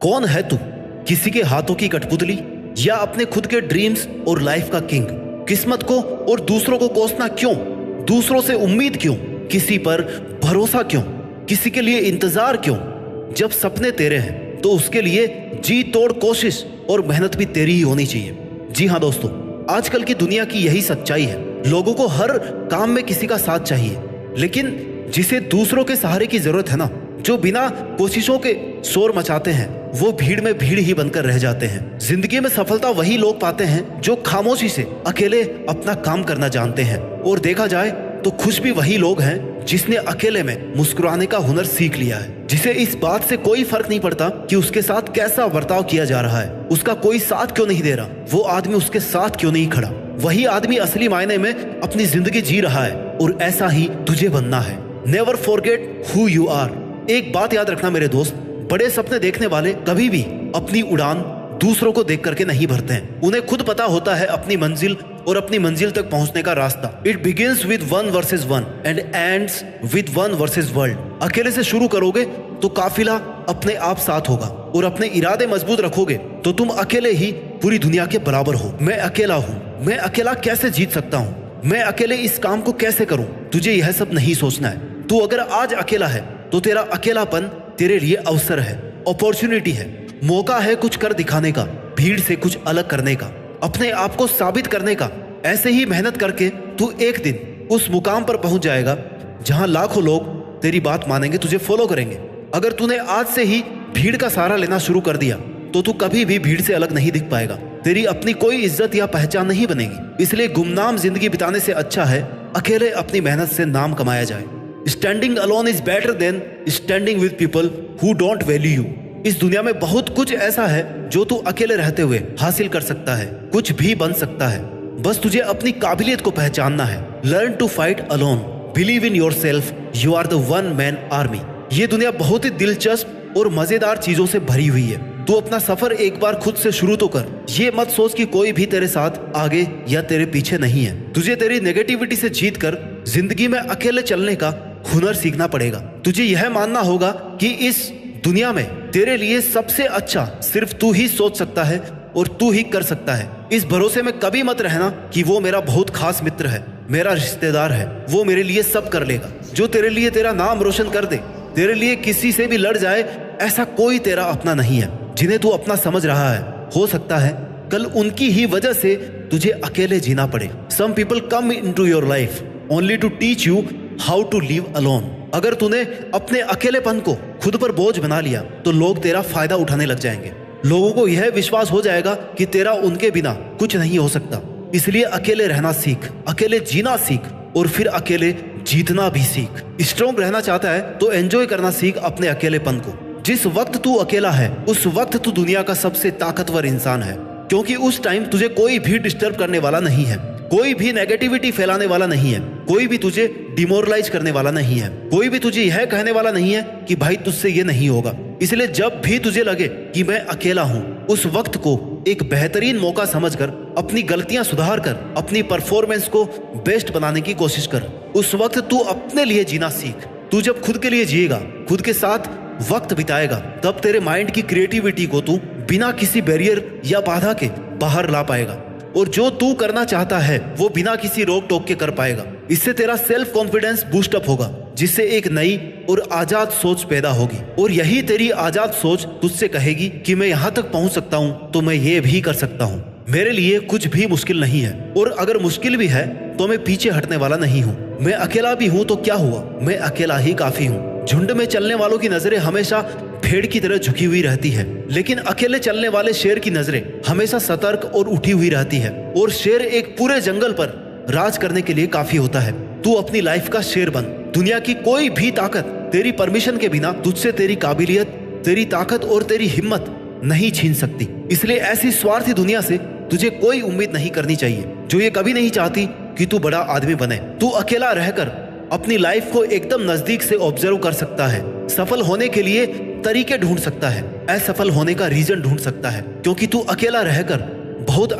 कौन है तू? किसी के हाथों की कठपुतली या अपने खुद के ड्रीम्स और लाइफ का किंग? किस्मत को और दूसरों को कोसना क्यों? दूसरों से उम्मीद क्यों? किसी पर भरोसा क्यों? किसी के लिए इंतजार क्यों? जब सपने तेरे हैं तो उसके लिए जी तोड़ कोशिश और मेहनत भी तेरी ही होनी चाहिए। जी हाँ दोस्तों, आजकल की दुनिया की यही सच्चाई है। लोगों को हर काम में किसी का साथ चाहिए, लेकिन जिसे दूसरों के सहारे की जरूरत है ना, जो बिना कोशिशों के शोर मचाते हैं, वो भीड़ में भीड़ ही बनकर रह जाते हैं। जिंदगी में सफलता वही लोग पाते हैं जो खामोशी से अकेले अपना काम करना जानते हैं। और देखा जाए तो खुश भी वही लोग हैं जिसने अकेले में मुस्कुराने का हुनर सीख लिया है, जिसे इस बात से कोई फर्क नहीं पड़ता कि उसके साथ कैसा बर्ताव किया जा रहा है, उसका कोई साथ क्यों नहीं दे रहा, वो आदमी उसके साथ क्यों नहीं खड़ा। वही आदमी असली मायने में अपनी जिंदगी जी रहा है और ऐसा ही तुझे बनना है। Never forget who you are. एक बात याद रखना मेरे दोस्त, बड़े सपने देखने वाले कभी भी अपनी उड़ान दूसरों को देख करके नहीं भरते हैं। उन्हें खुद पता होता है अपनी मंजिल और अपनी मंजिल तक पहुंचने का रास्ता। It begins with 1 versus 1 and ends with 1 versus world. अकेले से शुरू करोगे तो काफिला अपने आप साथ होगा, और अपने इरादे मजबूत रखोगे तो तुम अकेले ही पूरी दुनिया के बराबर हो। मैं अकेला हूँ, मैं अकेला कैसे जीत सकता हूँ, मैं अकेले इस काम को कैसे करूँ? तुझे यह सब नहीं सोचना है। तू अगर आज अकेला है तो तेरा अकेलापन तेरे लिए अवसर है, अपॉर्चुनिटी है, मौका है कुछ कर दिखाने का, भीड़ से कुछ अलग करने का, अपने आप को साबित करने का। ऐसे ही मेहनत करके तू एक दिन उस मुकाम पर पहुंच जाएगा जहां लाखों लोग तेरी बात मानेंगे, तुझे फॉलो करेंगे। अगर तूने आज से ही भीड़ का सहारा लेना शुरू कर दिया तो तू कभी भी भीड़ से अलग नहीं दिख पाएगा। तेरी अपनी कोई इज्जत या पहचान नहीं बनेगी। इसलिए गुमनाम जिंदगी बिताने से अच्छा है अकेले अपनी मेहनत से नाम कमाया जाए। Standing alone is better than standing with people who don't value you. इस दुनिया में बहुत कुछ ऐसा है जो तू अकेले रहते हुए हासिल कर सकता है, कुछ भी बन सकता है। बस तुझे अपनी काबिलियत को पहचानना है। Learn to fight alone, believe in yourself, you are the one man army. ये दुनिया बहुत ही दिलचस्प और मजेदार चीजों से भरी हुई है। तू अपना सफर एक बार खुद से शुरू तो कर। ये मत सोच कि कोई भी तेरे साथ आगे या तेरे पीछे नहीं है। तुझे तेरी नेगेटिविटी से जीत कर जिंदगी में अकेले चलने का हुनर सीखना पड़ेगा। तुझे यह मानना होगा कि इस दुनिया में तेरे लिए सबसे अच्छा सिर्फ तू ही सोच सकता है और तू ही कर सकता है। इस भरोसे में कभी मत रहना कि वो मेरा बहुत खास मित्र है, मेरा रिश्तेदार है, वो मेरे लिए सब कर लेगा। जो तेरे लिए तेरा नाम रोशन कर दे, तेरे लिए किसी से भी लड़ जाए, ऐसा कोई तेरा अपना नहीं है जिन्हें तू अपना समझ रहा है। हो सकता है कल उनकी ही वजह से तुझे अकेले जीना पड़े। Some people come into your life only to teach you how to live alone. अगर तूने अपने अकेलेपन को खुद पर बोझ बना लिया तो लोग तेरा फायदा उठाने लग जाएंगे। लोगों को यह विश्वास हो जाएगा कि तेरा उनके बिना कुछ नहीं हो सकता। इसलिए अकेले रहना सीख, अकेले जीना सीख और फिर अकेले जीतना भी सीख। स्ट्रॉन्ग रहना चाहता है तो एंजॉय करना सीख अपने अकेलेपन को। जिस वक्त तू अकेला है उस वक्त तू दुनिया का सबसे ताकतवर इंसान है, क्योंकि उस टाइम तुझे कोई भी डिस्टर्ब करने वाला नहीं है, कोई भी नेगेटिविटी फैलाने वाला नहीं है, कोई भी तुझे डिमोरलाइज करने वाला नहीं है, कोई भी तुझे यह कहने वाला नहीं है कि भाई तुझसे ये नहीं होगा। इसलिए जब भी तुझे लगे कि मैं अकेला हूँ, उस वक्त को एक बेहतरीन मौका समझकर अपनी गलतियां सुधार कर अपनी परफॉर्मेंस को बेस्ट बनाने की कोशिश कर। उस वक्त तू अपने लिए जीना सीख। तू जब खुद के लिए जिएगा, खुद के साथ वक्त बिताएगा, तब तेरे माइंड की क्रिएटिविटी को तू बिना किसी बैरियर या बाधा के बाहर ला पाएगा, और जो तू करना चाहता है वो बिना किसी रोक टोक के कर पाएगा। इससे तेरा सेल्फ कॉन्फिडेंस बूस्ट अप होगा, जिससे एक नई और आजाद सोच पैदा होगी। और यही तेरी आजाद सोच तुझसे कहेगी कि मैं यहाँ तक पहुँच सकता हूँ तो मैं ये भी कर सकता हूँ। मेरे लिए कुछ भी मुश्किल नहीं है, और अगर मुश्किल भी है तो मैं पीछे हटने वाला नहीं हूँ। मैं अकेला भी हूँ तो क्या हुआ, मैं अकेला ही काफी हूँ। झुंड में चलने वालों की नजरें हमेशा भेड़ की तरह झुकी हुई रहती है, लेकिन अकेले चलने वाले शेर की नजरें हमेशा सतर्क और उठी हुई रहती है। और शेर एक पूरे जंगल पर राज करने के लिए काफी होता है। तू अपनी लाइफ का शेर बन। दुनिया की कोई भी ताकत तेरी परमिशन के बिना तुझसे तेरी काबिलियत, तेरी ताकत और तेरी हिम्मत नहीं छीन सकती। इसलिए ऐसी स्वार्थी दुनिया से तुझे कोई उम्मीद नहीं करनी चाहिए जो ये कभी नहीं चाहती कि तू बड़ा आदमी बने। तू अकेला रहकर अपनी लाइफ को एकदम नजदीक से ऑब्जर्व कर सकता है, सफल होने के लिए तरीके ढूंढ सकता है, असफल होने का रीजन ढूंढ सकता है, क्योंकि तू अकेला रहकर बहुत